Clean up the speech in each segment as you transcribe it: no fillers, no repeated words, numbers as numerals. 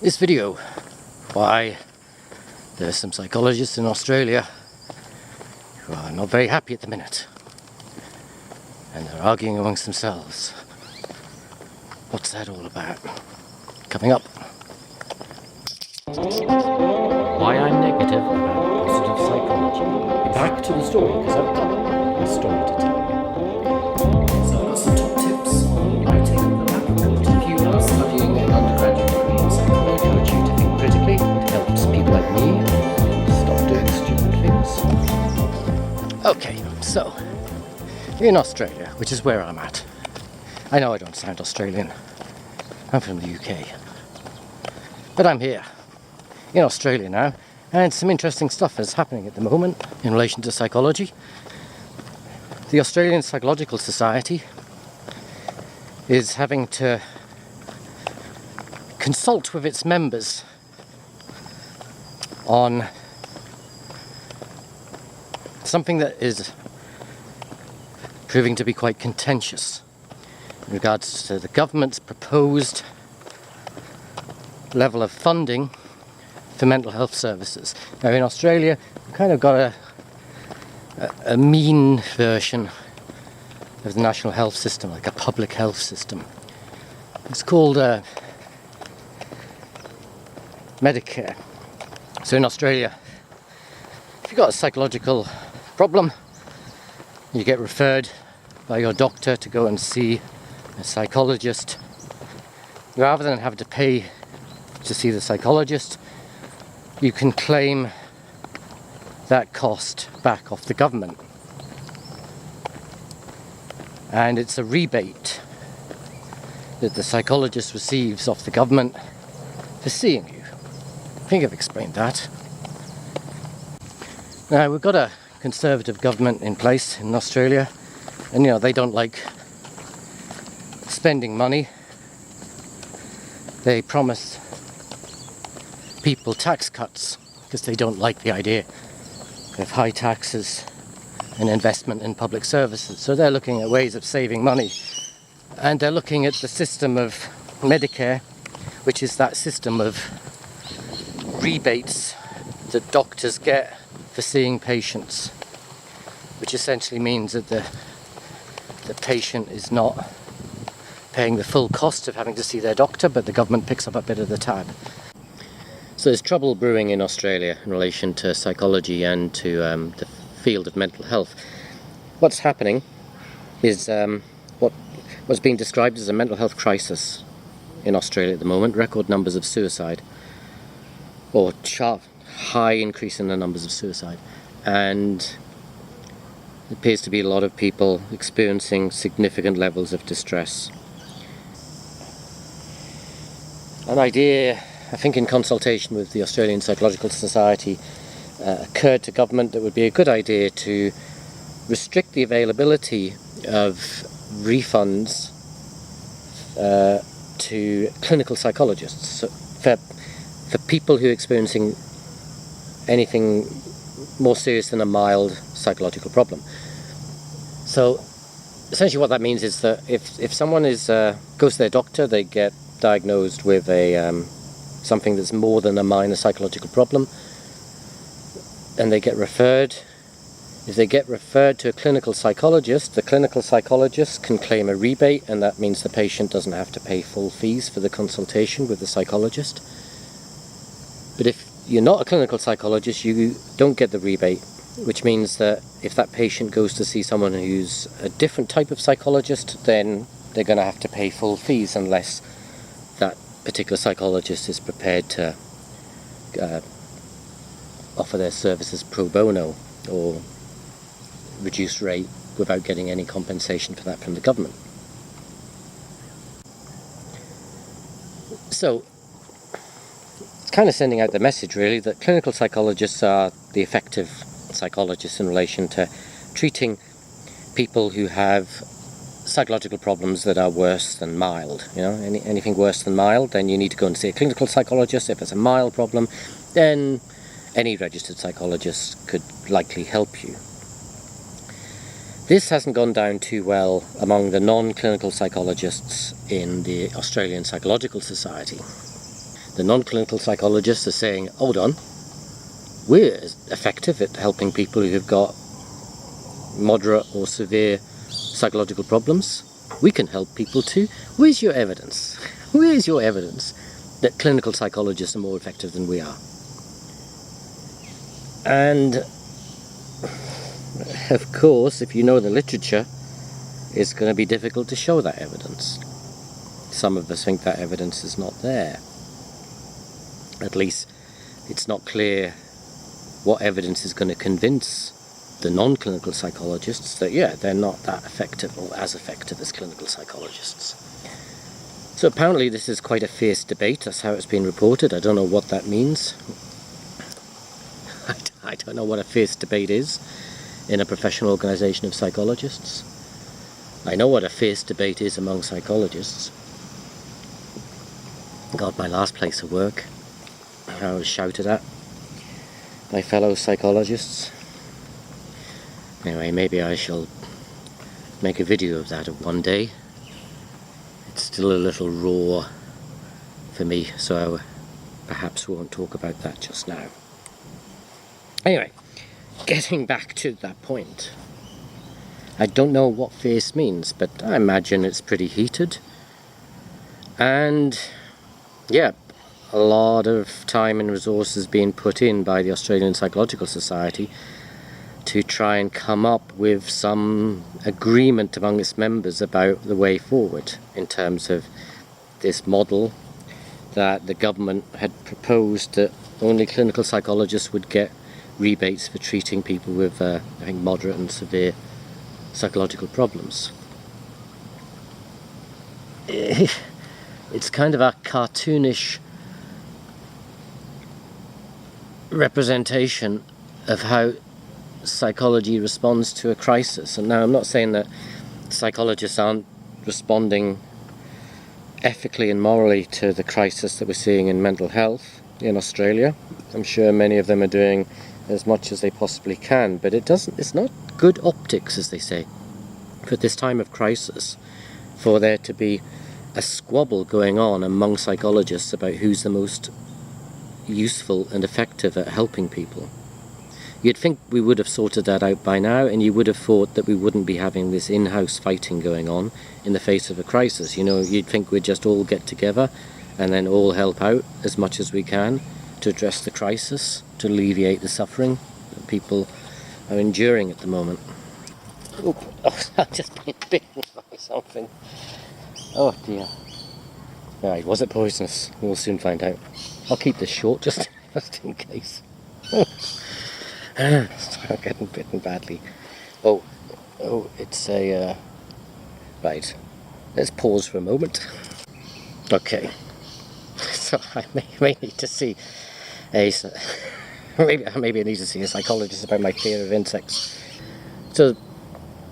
This video, why there's some psychologists in Australia who are not very happy at the minute and they're arguing amongst themselves. What's that all about? Coming up. Why I'm negative about positive psychology. Back to the story, because I've got a story to tell you. So I've got some top tips on writing the report. If you are studying an undergraduate degree in psychology, I urge you to think critically. It helps people like me stop doing stupid things. Okay, so in Australia, which is where I'm at. I know I don't sound Australian. I'm from the UK. But I'm here in Australia now, and some interesting stuff is happening at the moment in relation to psychology. The Australian Psychological Society is having to consult with its members on something that is proving to be quite contentious in regards to the government's proposed level of funding for mental health services. Now in Australia, we've kind of got a mean version of the national health system, like a public health system. It's called Medicare. So in Australia, if you've got a psychological problem, you get referred by your doctor to go and see a psychologist. Rather than have to pay to see the psychologist, you can claim that cost back off the government. And it's a rebate that the psychologist receives off the government for seeing you. I think I've explained that. Now, we've got a Conservative government in place in Australia, and they don't like spending money. They promise people tax cuts because they don't like the idea of high taxes and investment in public services. So they're looking at ways of saving money, and they're looking at the system of Medicare, which is that system of rebates that doctors get for seeing patients, which essentially means that the patient is not paying the full cost of having to see their doctor, but the government picks up a bit of the tab. So there's trouble brewing in Australia in relation to psychology and to the field of mental health. What's happening is what's being described as a mental health crisis in Australia at the moment. Record numbers of suicide, or sharp, high increase in the numbers of suicide, and it appears to be a lot of people experiencing significant levels of distress. An idea, I think in consultation with the Australian Psychological Society, occurred to government that would be a good idea to restrict the availability of refunds to clinical psychologists. So for people who are experiencing anything more serious than a mild psychological problem. So essentially what that means is that if someone goes to their doctor, they get diagnosed with something that's more than a minor psychological problem, and they get referred. If they get referred to a clinical psychologist, the clinical psychologist can claim a rebate, and that means the patient doesn't have to pay full fees for the consultation with the psychologist. But if you're not a clinical psychologist, you don't get the rebate, which means that if that patient goes to see someone who's a different type of psychologist, then they're going to have to pay full fees unless that particular psychologist is prepared to offer their services pro bono or reduced rate without getting any compensation for that from the government. So it's kind of sending out the message really that clinical psychologists are the effective psychologists in relation to treating people who have psychological problems that are worse than mild. Anything worse than mild, then you need to go and see a clinical psychologist. If it's a mild problem, then any registered psychologist could likely help you. This hasn't gone down too well among the non-clinical psychologists in the Australian Psychological Society. The non-clinical psychologists are saying, hold on, we're effective at helping people who have got moderate or severe psychological problems. We can help people too. Where's your evidence? Where's your evidence that clinical psychologists are more effective than we are? And of course, if you know the literature, it's going to be difficult to show that evidence. Some of us think that evidence is not there. At least it's not clear what evidence is going to convince the non-clinical psychologists that, yeah, they're not that effective or as effective as clinical psychologists. So apparently this is quite a fierce debate. That's how it's been reported. I don't know what that means. I don't know what a fierce debate is in a professional organisation of psychologists. I know what a fierce debate is among psychologists. God, my last place of work, I was shouted at by fellow psychologists. Anyway, maybe I shall make a video of that one day. It's still a little raw for me, so perhaps we won't talk about that just now. Anyway, getting back to that point. I don't know what fierce means, but I imagine it's pretty heated. And yeah, a lot of time and resources being put in by the Australian Psychological Society to try and come up with some agreement among its members about the way forward in terms of this model that the government had proposed, that only clinical psychologists would get rebates for treating people with I think moderate and severe psychological problems. It's kind of a cartoonish representation of how psychology responds to a crisis. And now I'm not saying that psychologists aren't responding ethically and morally to the crisis that we're seeing in mental health in Australia. I'm sure many of them are doing as much as they possibly can, but it's not good optics, as they say, for this time of crisis, for there to be a squabble going on among psychologists about who's the most useful and effective at helping people. You'd think we would have sorted that out by now, and you would have thought that we wouldn't be having this in-house fighting going on in the face of a crisis. You know, you'd think we'd just all get together and then all help out as much as we can to address the crisis, to alleviate the suffering that people are enduring at the moment. Oh, I've just been bitten by something. Oh dear. Right, was it poisonous? We'll soon find out. I'll keep this short just in case. I'm getting bitten badly. Oh, it's a... Right, let's pause for a moment. Okay, so I may need to see maybe I need to see a psychologist about my fear of insects. So,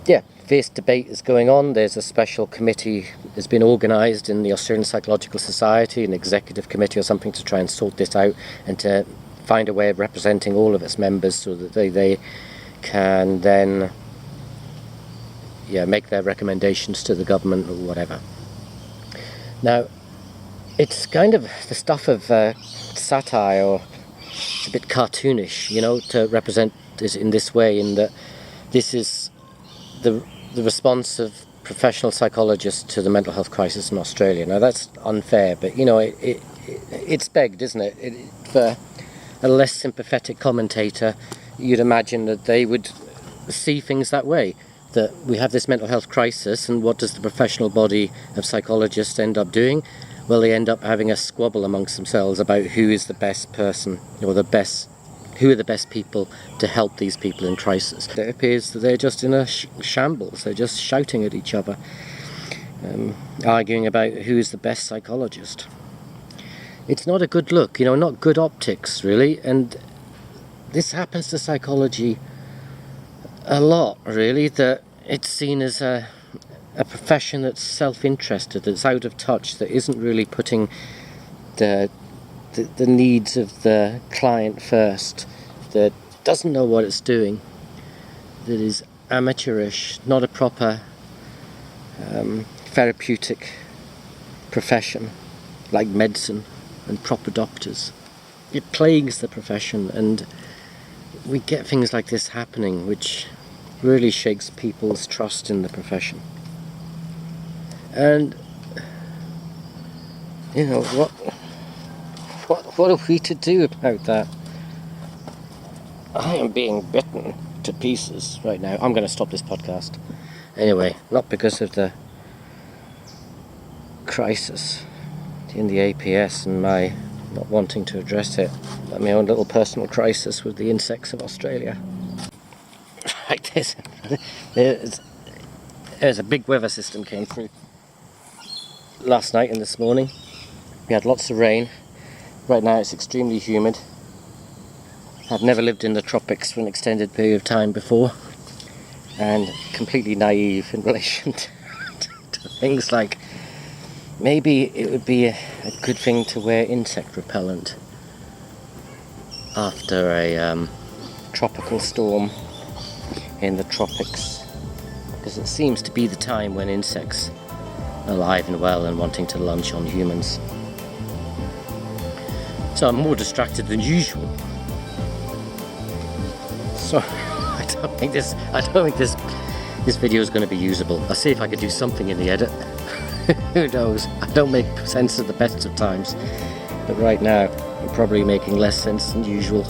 yeah, fierce debate is going on. There's a special committee that's been organised in the Australian Psychological Society, an executive committee or something, to try and sort this out and to find a way of representing all of its members so that they can then make their recommendations to the government or whatever. Now, it's kind of the stuff of satire, or it's a bit cartoonish, you know, to represent this in this way, in that this is the response of professional psychologists to the mental health crisis in Australia. Now that's unfair, but you know, it's begged, isn't it? For a less sympathetic commentator, you'd imagine that they would see things that way, that we have this mental health crisis, and what does the professional body of psychologists end up doing? Well, they end up having a squabble amongst themselves about who is the best person, or who are the best people to help these people in crisis. It appears that they're just in a shambles. They're just shouting at each other, arguing about who is the best psychologist. It's not a good look, you know, not good optics, really. And this happens to psychology a lot, really, that it's seen as a profession that's self-interested, that's out of touch, that isn't really putting the needs of the client first, that doesn't know what it's doing, that is amateurish, not a proper therapeutic profession like medicine and proper doctors. It plagues the profession, and we get things like this happening which really shakes people's trust in the profession. And you know, what are we to do about that? I am being bitten to pieces right now. I'm going to stop this podcast. Anyway, not because of the crisis in the APS and my not wanting to address it, but my own little personal crisis with the insects of Australia. Like this. There's a big weather system came through last night and this morning. We had lots of rain. Right now it's extremely humid. I've never lived in the tropics for an extended period of time before, and completely naive in relation to things like maybe it would be a good thing to wear insect repellent after a tropical storm in the tropics, because it seems to be the time when insects are alive and well and wanting to lunch on humans. So I'm more distracted than usual. So I don't think this video is going to be usable. I'll see if I can do something in the edit. Who knows? I don't make sense at the best of times, but right now I'm probably making less sense than usual.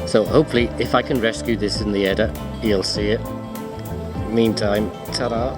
So hopefully, if I can rescue this in the edit, you'll see it. Meantime, ta-da!